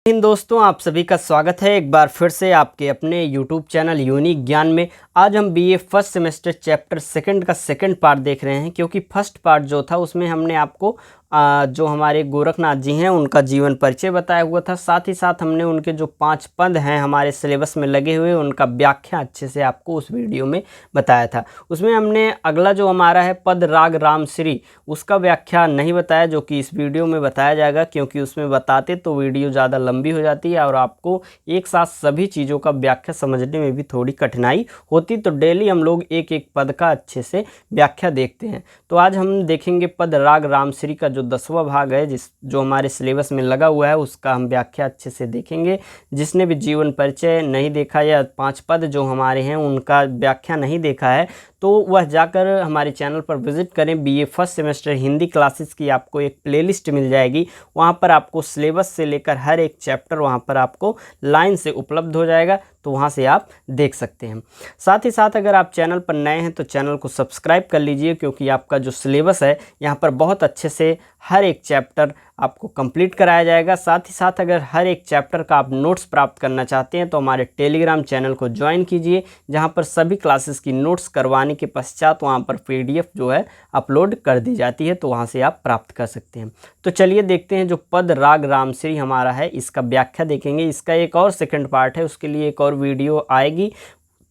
इन दोस्तों, आप सभी का स्वागत है एक बार फिर से आपके अपने YouTube चैनल यूनिक ज्ञान में। आज हम BA first semester chapter second का सेकंड पार्ट देख रहे हैं, क्योंकि फर्स्ट पार्ट जो था उसमें हमने आपको जो हमारे गोरखनाथ जी हैं उनका जीवन परिचय बताया हुआ था। साथ ही साथ हमने उनके जो 5 पद हैं हमारे सिलेबस में लगे हुए उनका व्याख्या अच्छे से आपको उस वीडियो में बताया था। उसमें हमने अगला जो हमारा है पद राग रामश्री, उसका व्याख्या नहीं बताया, जो कि इस वीडियो में बताया जाएगा, क्योंकि उसमें बताते तो वीडियो ज़्यादा लंबी हो जाती है और आपको एक साथ सभी चीज़ों का व्याख्या समझने में भी थोड़ी कठिनाई होती। तो डेली हम लोग एक एक पद का अच्छे से व्याख्या देखते हैं। तो आज हम देखेंगे पद राग रामश्री का जो 10वां भाग है, जो हमारे सिलेबस में लगा हुआ है, उसका हम व्याख्या अच्छे से देखेंगे। जिसने भी जीवन परिचय नहीं देखा या 5 पद जो हमारे हैं उनका व्याख्या नहीं देखा है, तो वह जाकर हमारे चैनल पर विज़िट करें। BA first semester Hindi classes की आपको एक प्लेलिस्ट मिल जाएगी। वहाँ पर आपको सिलेबस से लेकर हर एक चैप्टर वहाँ पर आपको लाइन से उपलब्ध हो जाएगा, तो वहाँ से आप देख सकते हैं। साथ ही साथ अगर आप चैनल पर नए हैं तो चैनल को सब्सक्राइब कर लीजिए, क्योंकि आपका जो सिलेबस है यहाँ पर बहुत अच्छे से हर एक चैप्टर आपको कंप्लीट कराया जाएगा। साथ ही साथ अगर हर एक चैप्टर का आप नोट्स प्राप्त करना चाहते हैं तो हमारे टेलीग्राम चैनल को ज्वाइन कीजिए, जहां पर सभी क्लासेस की नोट्स करवाने के पश्चात वहां पर पीडीएफ जो है अपलोड कर दी जाती है, तो वहां से आप प्राप्त कर सकते हैं। तो चलिए देखते हैं जो पद राग रामश्री हमारा है इसका व्याख्या देखेंगे। इसका एक और सेकंड पार्ट है, उसके लिए एक और वीडियो आएगी,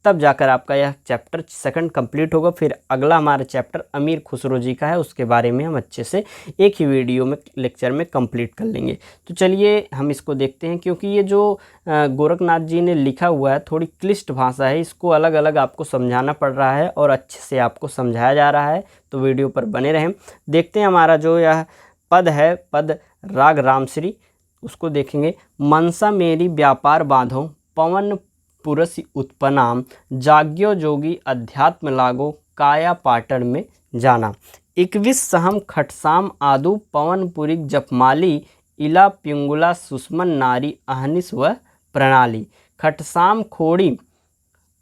तब जाकर आपका यह चैप्टर सेकंड कंप्लीट होगा। फिर अगला हमारा चैप्टर अमीर खुसरो जी का है, उसके बारे में हम अच्छे से एक ही वीडियो में लेक्चर में कंप्लीट कर लेंगे। तो चलिए हम इसको देखते हैं, क्योंकि ये जो गोरखनाथ जी ने लिखा हुआ है थोड़ी क्लिष्ट भाषा है, इसको अलग अलग आपको समझाना पड़ रहा है और अच्छे से आपको समझाया जा रहा है, तो वीडियो पर बने रहें। देखते हैं हमारा जो यह पद है पद राग रामश्री, उसको देखेंगे। मनसा मेरी व्यापार बांधो पवन पुरसी उत्पन्नाम, जाग्यो जोगी अध्यात्म लागो काया पाटन में जाना। 21 सहम खटसाम आदु पवनपुरी जपमाली, इला पिंगुला सुषमन नारी अहनिस व प्रणाली। खटसाम खोड़ी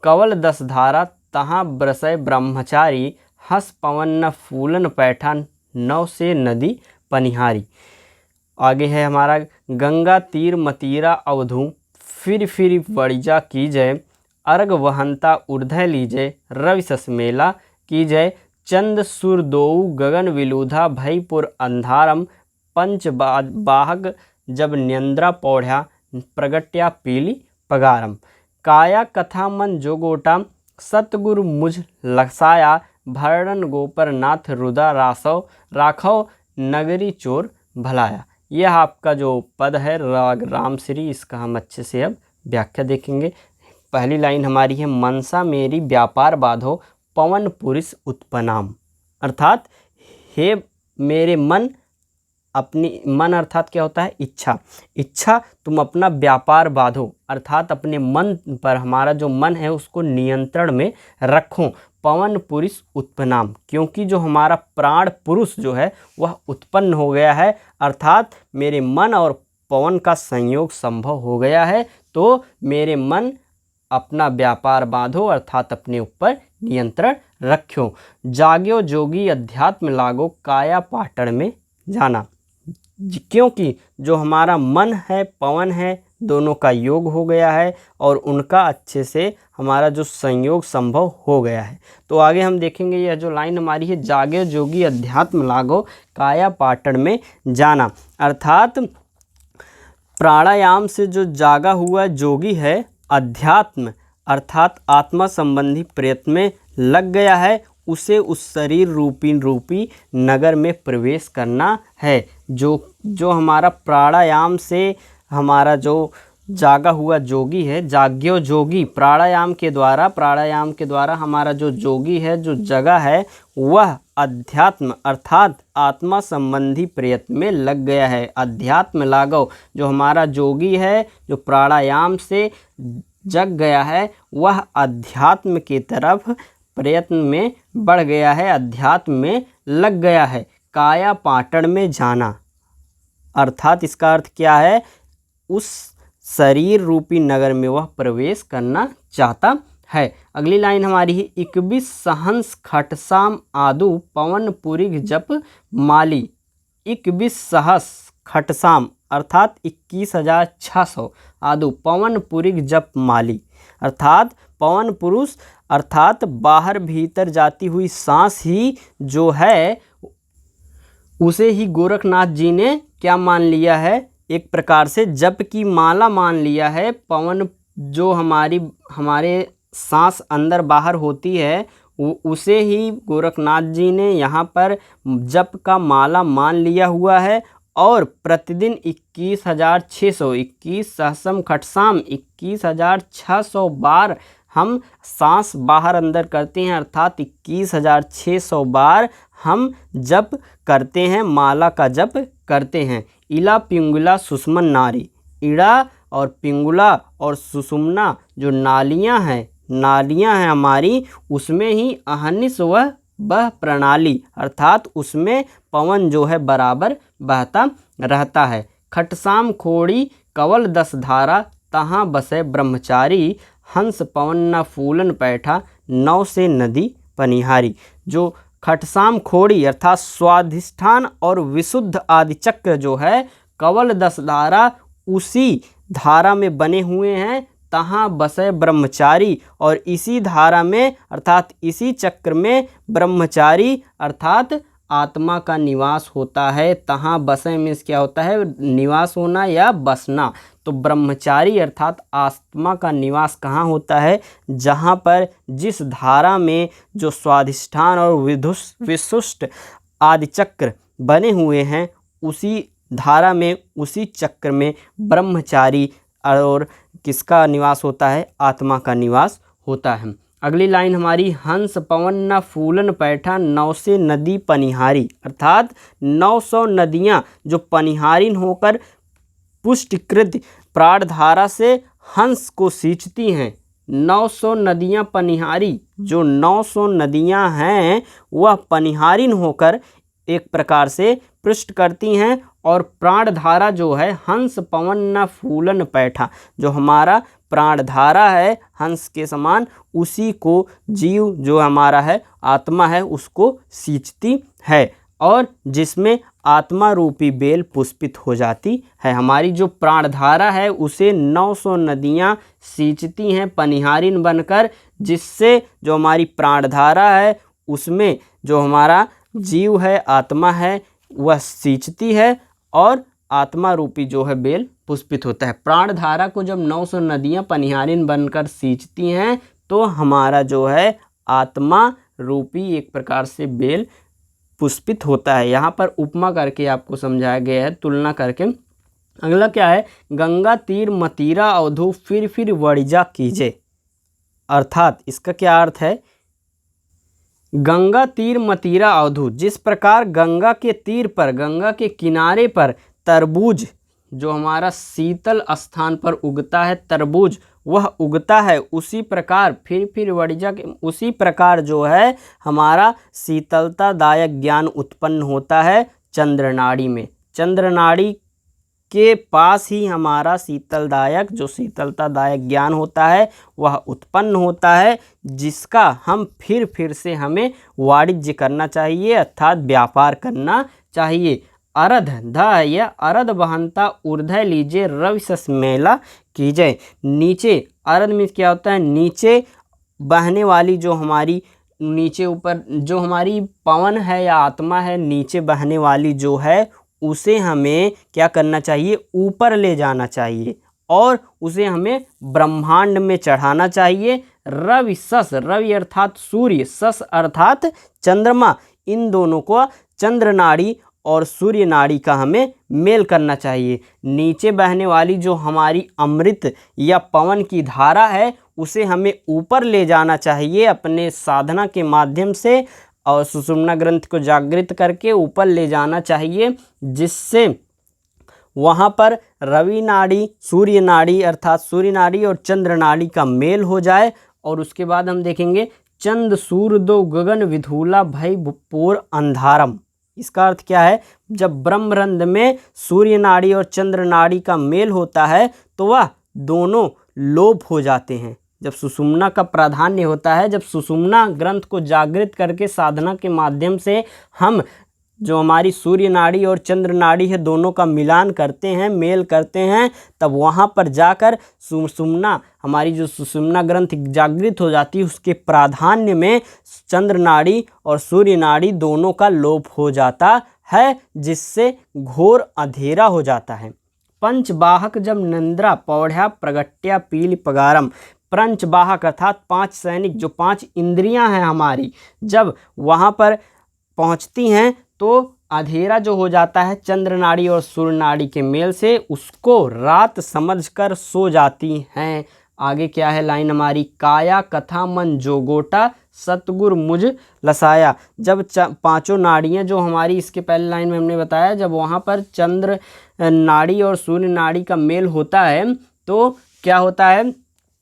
कवल 10 धारा, तहाँ बरसय ब्रह्मचारी, हस पवन न फूलन पैठान, नौ से नदी पनिहारी। आगे है हमारा गंगा तीर मतीरा अवधू, फिर बड़िजा की जय, अर्घ वहंता ऊर्ध्व लीजय, रवि सस मेला की जय। चंद सुर दोऊ गगन विलूधा, भयपुर अंधारम, पंच बाहक जब न्यंद्रा पौढ़्या, प्रगट्या पीली पगारम। काया कथा मन जोगोटा, सतगुरु मुझ लसाया, भरण गोपर नाथ रुदा रासव, राखव नगरी चोर भलाया। यह आपका जो पद है राग रामश्री, इसका हम अच्छे से अब व्याख्या देखेंगे। पहली लाइन हमारी है मनसा मेरी व्यापार बाधो पवन पुरिस उत्पन्नाम, अर्थात हे मेरे मन, अपनी मन अर्थात क्या होता है इच्छा तुम अपना व्यापार बांधो, अर्थात अपने मन पर, हमारा जो मन है उसको नियंत्रण में रखो। पवन पुरुष उत्पन्नाम, क्योंकि जो हमारा प्राण पुरुष जो है वह उत्पन्न हो गया है, अर्थात मेरे मन और पवन का संयोग संभव हो गया है, तो मेरे मन अपना व्यापार बांधो, अर्थात अपने ऊपर नियंत्रण रखो। जाग्यो जोगी अध्यात्म लागो, काया पाटन में जाना। क्योंकि जो हमारा मन है पवन है दोनों का योग हो गया है और उनका अच्छे से हमारा जो संयोग संभव हो गया है। तो आगे हम देखेंगे यह जो लाइन हमारी है जागे जोगी अध्यात्म लागो काया पाटन में जाना, अर्थात प्राणायाम से जो जागा हुआ जोगी है, अध्यात्म अर्थात आत्मा संबंधी प्रयत्न में लग गया है, उसे उस शरीर रूपी नगर में प्रवेश करना है। जो हमारा प्राणायाम से हमारा जो जागा हुआ जोगी है, जाग्यो जोगी, प्राणायाम के द्वारा हमारा जो जोगी है, जो जगह है, वह अध्यात्म अर्थात आत्मा संबंधी प्रयत्न में लग गया है। अध्यात्म लागो, जो हमारा जोगी है जो प्राणायाम से जग गया है, वह अध्यात्म की तरफ प्रयत्न में बढ़ गया है, अध्यात्म में लग गया है। काया पाटन में जाना, अर्थात इसका अर्थ क्या है, उस शरीर रूपी नगर में वह प्रवेश करना चाहता है। अगली लाइन हमारी है 21 सहंस खटसाम आदु पवनपुरी जप माली। 21 सहस खटसाम अर्थात 21,600 आदु पवन पुरिक जप माली, अर्थात पवन पुरुष अर्थात बाहर भीतर जाती हुई सांस ही जो है उसे ही गोरखनाथ जी ने क्या मान लिया है, एक प्रकार से जप की माला मान लिया है। पवन जो हमारे सांस अंदर बाहर होती है उसे ही गोरखनाथ जी ने यहाँ पर जप का माला मान लिया हुआ है। और प्रतिदिन 21,600 21 सहसम खटसाम 21,600 बार हम सांस बाहर अंदर करते हैं, अर्थात 21,600 बार हम जप करते हैं, माला का जप करते हैं। इला पिंगुला सुषुम्ना नारी, इड़ा और पिंगुला और सुषुम्ना जो नालियां हैं हमारी, उसमें ही अहनिस वह प्रणाली, अर्थात उसमें पवन जो है बराबर बहता रहता है। खटसाम खोड़ी कवल 10 धारा, तहाँ बसे ब्रह्मचारी, हंस पवन न फूलन पैठा, नौ से नदी पनिहारी। जो खटसाम खोड़ी अर्थात स्वाधिष्ठान और विशुद्ध आदि चक्र जो है कवल 10 धारा उसी धारा में बने हुए हैं, तहाँ बसे ब्रह्मचारी, और इसी धारा में अर्थात इसी चक्र में ब्रह्मचारी अर्थात आत्मा का निवास होता है। तहाँ बसे मीन्स क्या होता है, निवास होना या बसना। तो ब्रह्मचारी अर्थात आत्मा का निवास कहाँ होता है, जहाँ पर जिस धारा में जो स्वाधिष्ठान और विशिष्ट आदि चक्र बने हुए हैं उसी धारा में उसी चक्र में ब्रह्मचारी और किसका निवास होता है, आत्मा का निवास होता है। अगली लाइन हमारी, हंस पवन न फूलन पैठा, 900 नदी पनिहारी, अर्थात 900 नदियाँ जो पनिहारिन होकर पुष्टिकृत प्राणधारा से हंस को सींचती हैं। 900 नदियाँ पनिहारी, जो 900 नदियाँ हैं वह पनिहारिन होकर एक प्रकार से पृष्ठ करती हैं। और प्राणधारा जो है हंस पवन न फूलन पैठा, जो हमारा प्राणधारा है हंस के समान, उसी को जीव जो हमारा है आत्मा है उसको सींचती है, और जिसमें आत्मा रूपी बेल पुष्पित हो जाती है। हमारी जो प्राणधारा है उसे 900 नदियाँ सींचती हैं पनिहारिन बनकर, जिससे जो हमारी प्राणधारा है उसमें जो हमारा जीव है आत्मा है वह सींचती है, और आत्मा रूपी जो है बेल पुष्पित होता है। प्राणधारा को जब 900 नदियाँ पनिहारिन बनकर सींचती हैं तो हमारा जो है आत्मा रूपी एक प्रकार से बेल पुष्पित होता है। यहाँ पर उपमा करके आपको समझाया गया है, तुलना करके। अगला क्या है, गंगा तीर मतीरा अवधू फिर वड़िजा कीजे, अर्थात इसका क्या अर्थ है, गंगा तीर मतीरा अवधू, जिस प्रकार गंगा के तीर पर गंगा के किनारे पर तरबूज जो हमारा शीतल स्थान पर उगता है, तरबूज वह उगता है, उसी प्रकार फिर वड़िजा के उसी प्रकार जो है हमारा शीतलतादायक ज्ञान उत्पन्न होता है चंद्रनाड़ी में। चंद्रनाड़ी के पास ही हमारा शीतलतादायक ज्ञान होता है वह उत्पन्न होता है, जिसका हम फिर से हमें वाणिज्य करना चाहिए अर्थात व्यापार करना चाहिए। अरध ध या अरध बहनता ऊर्ध्व लीजिए रवि सस मेला कीजिए। नीचे अरध में क्या होता है, नीचे बहने वाली जो हमारी नीचे ऊपर जो हमारी पवन है या आत्मा है, नीचे बहने वाली जो है उसे हमें क्या करना चाहिए, ऊपर ले जाना चाहिए और उसे हमें ब्रह्मांड में चढ़ाना चाहिए। रवि सस, रवि अर्थात सूर्य, सस अर्थात चंद्रमा, इन दोनों को चंद्र नाड़ी और सूर्य नाड़ी का हमें मेल करना चाहिए। नीचे बहने वाली जो हमारी अमृत या पवन की धारा है उसे हमें ऊपर ले जाना चाहिए अपने साधना के माध्यम से, और सुषुम्ना ग्रंथ को जागृत करके ऊपर ले जाना चाहिए, जिससे वहाँ पर रवि नाड़ी, सूर्य नाड़ी अर्थात सूर्य नाड़ी और चंद्र नाड़ी का मेल हो जाए। और उसके बाद हम देखेंगे चंद सूर्य दो गगन विधूला भय पोर अंधारम। इसका अर्थ क्या है, जब ब्रह्मरंध्र में सूर्य नाड़ी और चंद्र नाड़ी का मेल होता है तो वह दोनों लोप हो जाते हैं। जब सुषुम्ना का प्राधान्य होता है, जब सुषुम्ना ग्रंथ को जागृत करके साधना के माध्यम से हम जो हमारी सूर्य नाड़ी और चंद्र नाड़ी है दोनों का मिलान करते हैं, मेल करते हैं, तब वहाँ पर जाकर सुषुम्ना, हमारी जो सुषुम्ना ग्रंथि जागृत हो जाती है, उसके प्राधान्य में चंद्र नाड़ी और सूर्य नाड़ी दोनों का लोप हो जाता है, जिससे घोर अंधेरा हो जाता है। पंचवाहक जब निंद्रा पौढ़्या प्रगट्या पील पगारम, पंचवाहक अर्थात 5 सैनिक, जो 5 इंद्रियां हैं हमारी, जब वहाँ पर पहुँचती हैं तो अंधेरा जो हो जाता है चंद्र नाड़ी और सूर्य नाड़ी के मेल से, उसको रात समझकर सो जाती हैं। आगे क्या है लाइन हमारी, काया कथा मन जोगोटा सतगुर मुझ लसाया। जब 5 नाड़ियाँ जो हमारी, इसके पहले लाइन में हमने बताया, जब वहाँ पर चंद्र नाड़ी और सूर्य नाड़ी का मेल होता है तो क्या होता है,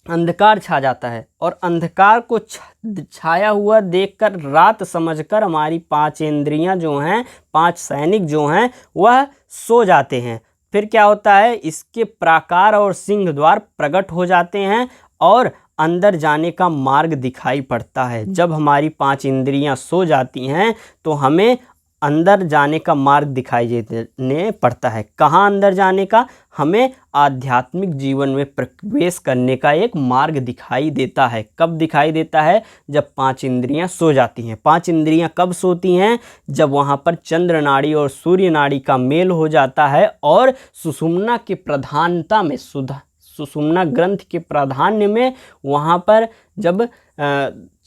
अंधकार छा जाता है, और अंधकार को छाया हुआ देखकर रात समझकर हमारी 5 इंद्रियां जो हैं, 5 सैनिक जो हैं, वह सो जाते हैं। फिर क्या होता है, इसके प्राकार और सिंह द्वार प्रकट हो जाते हैं और अंदर जाने का मार्ग दिखाई पड़ता है। जब हमारी 5 इंद्रियां सो जाती हैं तो हमें अंदर जाने का मार्ग दिखाई देने पड़ता है। कहाँ अंदर जाने का, हमें आध्यात्मिक जीवन में प्रवेश करने का एक मार्ग दिखाई देता है। कब दिखाई देता है, जब 5 इंद्रियां सो जाती हैं। 5 इंद्रियां कब सोती हैं, जब वहाँ पर चंद्र नाड़ी और सूर्य नाड़ी का मेल हो जाता है और सुषुम्ना की प्रधानता में, सुषुम्ना ग्रंथ के प्राधान्य में वहाँ पर जब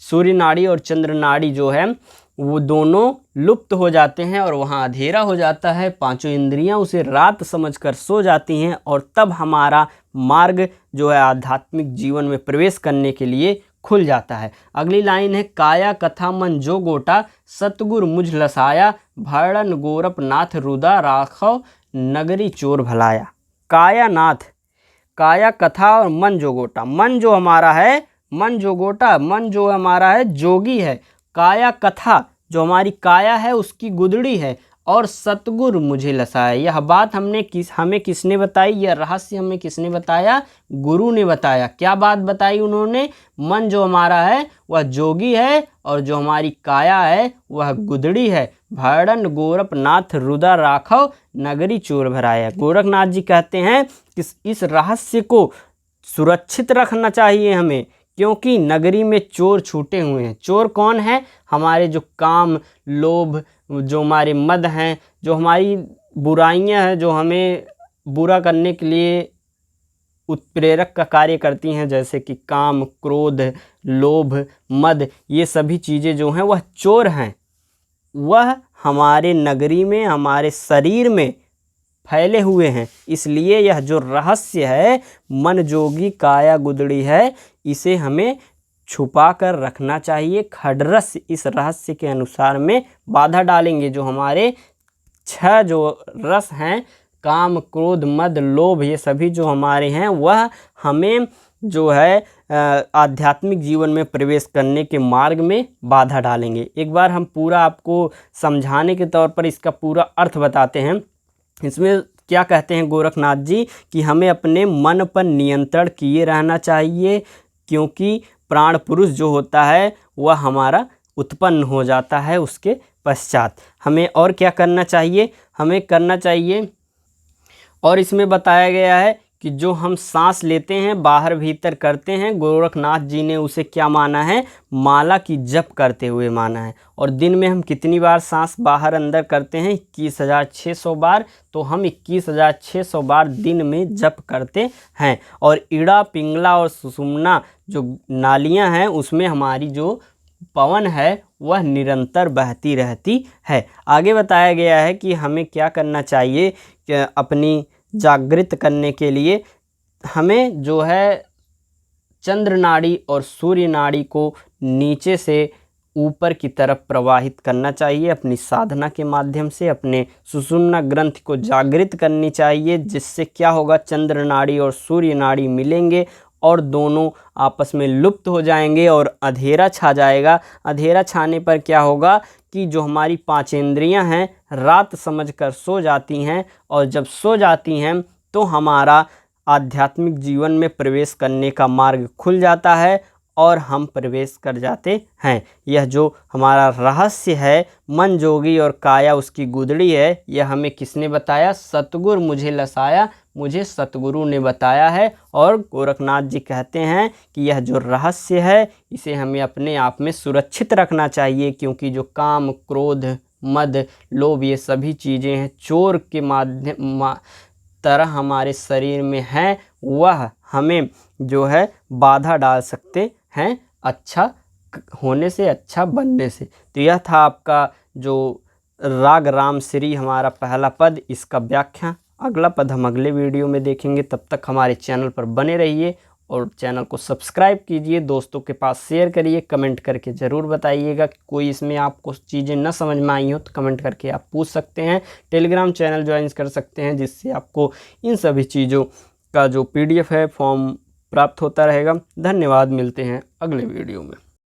सूर्य नाड़ी और चंद्र नाड़ी जो है वो दोनों लुप्त हो जाते हैं और वहाँ अंधेरा हो जाता है, 5 इंद्रियां उसे रात समझकर सो जाती हैं, और तब हमारा मार्ग जो है आध्यात्मिक जीवन में प्रवेश करने के लिए खुल जाता है। अगली लाइन है, काया कथा मन जो गोटा सतगुर मुझ लसाया, भरण गोरप नाथ रुदा राखव नगरी चोर भलाया। काया नाथ, काया कथा और मन जोगोटा। मन जो हमारा है, मन जोगोटा, मन जो हमारा है जोगी है। काया कथा, जो हमारी काया है उसकी गुदड़ी है, और सतगुर मुझे लसाया। यह बात हमें किसने बताई, यह रहस्य हमें किसने बताया, गुरु ने बताया। क्या बात बताई उन्होंने, मन जो हमारा है वह जोगी है और जो हमारी काया है वह गुदड़ी है। भरण गोरख नाथ रुदा राखव नगरी चोर भराया। गोरखनाथ जी कहते हैं कि इस रहस्य को सुरक्षित रखना चाहिए हमें, क्योंकि नगरी में चोर छूटे हुए हैं। चोर कौन है, हमारे जो काम, लोभ, जो हमारे मद हैं, जो हमारी बुराइयां हैं, जो हमें बुरा करने के लिए उत्प्रेरक का कार्य करती हैं, जैसे कि काम, क्रोध, लोभ, मद, ये सभी चीज़ें जो हैं वह चोर हैं। वह हमारे नगरी में, हमारे शरीर में फैले हुए हैं। इसलिए यह जो रहस्य है, मन जोगी काया गुदड़ी है, इसे हमें छुपा कर रखना चाहिए। खडरस इस रहस्य के अनुसार में बाधा डालेंगे। जो हमारे 6 जो रस हैं, काम, क्रोध, मद, लोभ, ये सभी जो हमारे हैं, वह हमें जो है आध्यात्मिक जीवन में प्रवेश करने के मार्ग में बाधा डालेंगे। एक बार हम पूरा आपको समझाने के तौर पर इसका पूरा अर्थ बताते हैं। इसमें क्या कहते हैं गोरखनाथ जी कि हमें अपने मन पर नियंत्रण किए रहना चाहिए, क्योंकि प्राण पुरुष जो होता है वह हमारा उत्पन्न हो जाता है। उसके पश्चात हमें और क्या करना चाहिए, हमें करना चाहिए, और इसमें बताया गया है कि जो हम सांस लेते हैं, बाहर भीतर करते हैं, गोरखनाथ जी ने उसे क्या माना है, माला की जप करते हुए माना है। और दिन में हम कितनी बार सांस बाहर अंदर करते हैं, 21,600 बार। तो हम 21,600 बार दिन में जप करते हैं। और इड़ा, पिंगला और सुषुम्ना जो नालियां हैं, उसमें हमारी जो पवन है वह निरंतर बहती रहती है। आगे बताया गया है कि हमें क्या करना चाहिए, कि अपनी जागृत करने के लिए हमें जो है चंद्र नाड़ी और सूर्य नाड़ी को नीचे से ऊपर की तरफ प्रवाहित करना चाहिए। अपनी साधना के माध्यम से अपने सुषुम्ना ग्रंथ को जागृत करनी चाहिए, जिससे क्या होगा, चंद्र नाड़ी और सूर्य नाड़ी मिलेंगे और दोनों आपस में लुप्त हो जाएंगे और अंधेरा छा जाएगा। अंधेरा छाने पर क्या होगा कि जो हमारी 5 इंद्रियां हैं रात समझकर सो जाती हैं, और जब सो जाती हैं तो हमारा आध्यात्मिक जीवन में प्रवेश करने का मार्ग खुल जाता है और हम प्रवेश कर जाते हैं। यह जो हमारा रहस्य है, मन जोगी और काया उसकी गुदड़ी है, यह हमें किसने बताया? सतगुरु मुझे लसाया, मुझे सतगुरु ने बताया है। और गोरखनाथ जी कहते हैं कि यह जो रहस्य है इसे हमें अपने आप में सुरक्षित रखना चाहिए, क्योंकि जो काम, क्रोध, मद, लोभ ये सभी चीज़ें हैं चोर के तरह हमारे शरीर में हैं, वह हमें जो है बाधा डाल सकते हैं अच्छा होने से, अच्छा बनने से। तो यह था आपका जो राग राम श्री हमारा पहला पद, इसका व्याख्या। अगला पद हम अगले वीडियो में देखेंगे। तब तक हमारे चैनल पर बने रहिए और चैनल को सब्सक्राइब कीजिए, दोस्तों के पास शेयर करिए, कमेंट करके ज़रूर बताइएगा कि कोई इसमें आपको चीज़ें न समझ में आई हो तो कमेंट करके आप पूछ सकते हैं। टेलीग्राम चैनल ज्वाइन कर सकते हैं, जिससे आपको इन सभी चीज़ों का जो PDF है फॉर्म प्राप्त होता रहेगा। धन्यवाद, मिलते हैं अगले वीडियो में।